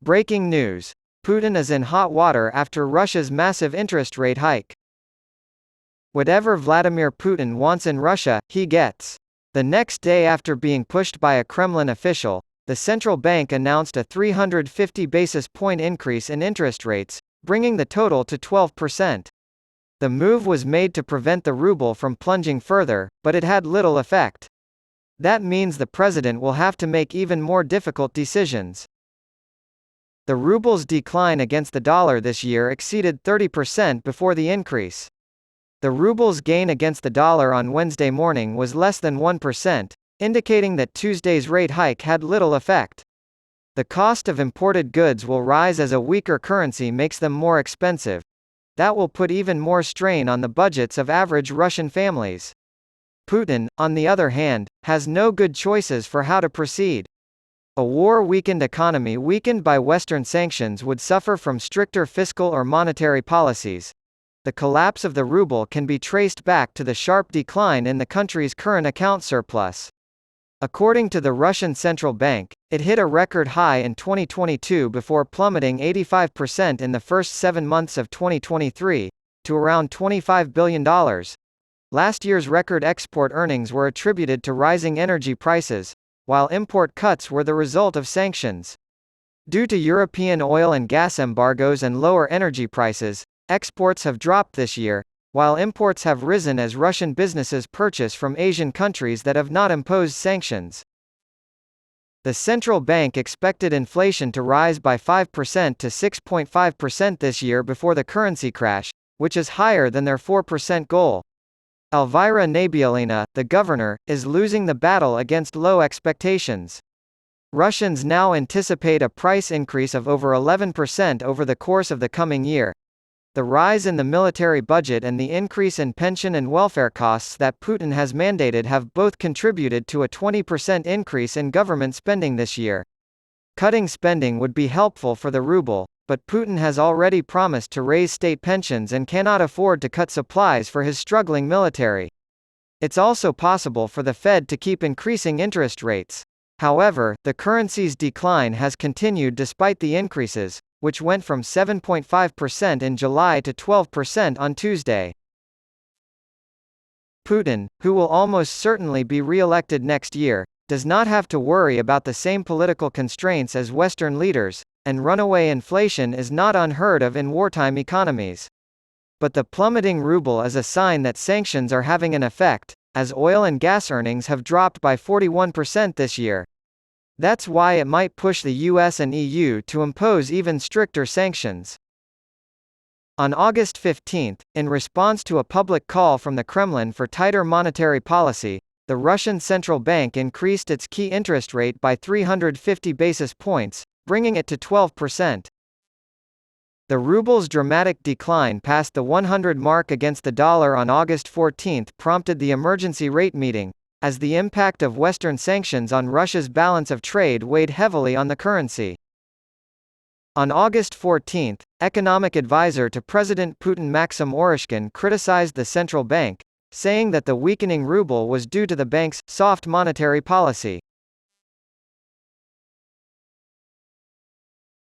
Breaking news. Putin is in hot water after Russia's massive interest rate hike. Whatever Vladimir Putin wants in Russia, he gets. The next day after being pushed by a Kremlin official, the central bank announced a 350 basis point increase in interest rates, bringing the total to 12%. The move was made to prevent the ruble from plunging further, but it had little effect. That means the president will have to make even more difficult decisions. The ruble's decline against the dollar this year exceeded 30% before the increase. The ruble's gain against the dollar on Wednesday morning was less than 1%, indicating that Tuesday's rate hike had little effect. The cost of imported goods will rise as a weaker currency makes them more expensive. That will put even more strain on the budgets of average Russian families. Putin, on the other hand, has no good choices for how to proceed. A war-weakened economy weakened by Western sanctions would suffer from stricter fiscal or monetary policies. The collapse of the ruble can be traced back to the sharp decline in the country's current account surplus. According to the Russian Central Bank, it hit a record high in 2022 before plummeting 85% in the first 7 months of 2023, to around $25 billion. Last year's record export earnings were attributed to rising energy prices, while import cuts were the result of sanctions. Due to European oil and gas embargoes and lower energy prices, exports have dropped this year, while imports have risen as Russian businesses purchase from Asian countries that have not imposed sanctions. The central bank expected inflation to rise by 5% to 6.5% this year before the currency crash, which is higher than their 4% goal. Elvira Nabiullina, the governor, is losing the battle against low expectations. Russians now anticipate a price increase of over 11% over the course of the coming year. The rise in the military budget and the increase in pension and welfare costs that Putin has mandated have both contributed to a 20% increase in government spending this year. Cutting spending would be helpful for the ruble, but Putin has already promised to raise state pensions and cannot afford to cut supplies for his struggling military. It's also possible for the Fed to keep increasing interest rates. However, the currency's decline has continued despite the increases, which went from 7.5% in July to 12% on Tuesday. Putin, who will almost certainly be re-elected next year, does not have to worry about the same political constraints as Western leaders, and runaway inflation is not unheard of in wartime economies. But the plummeting ruble is a sign that sanctions are having an effect, as oil and gas earnings have dropped by 41% this year. That's why it might push the US and EU to impose even stricter sanctions. On August 15, in response to a public call from the Kremlin for tighter monetary policy, the Russian central bank increased its key interest rate by 350 basis points, bringing it to 12%. The ruble's dramatic decline past the 100 mark against the dollar on August 14 prompted the emergency rate meeting, as the impact of Western sanctions on Russia's balance of trade weighed heavily on the currency. On August 14, economic advisor to President Putin Maxim Oreshkin criticized the central bank, saying that the weakening ruble was due to the bank's soft monetary policy.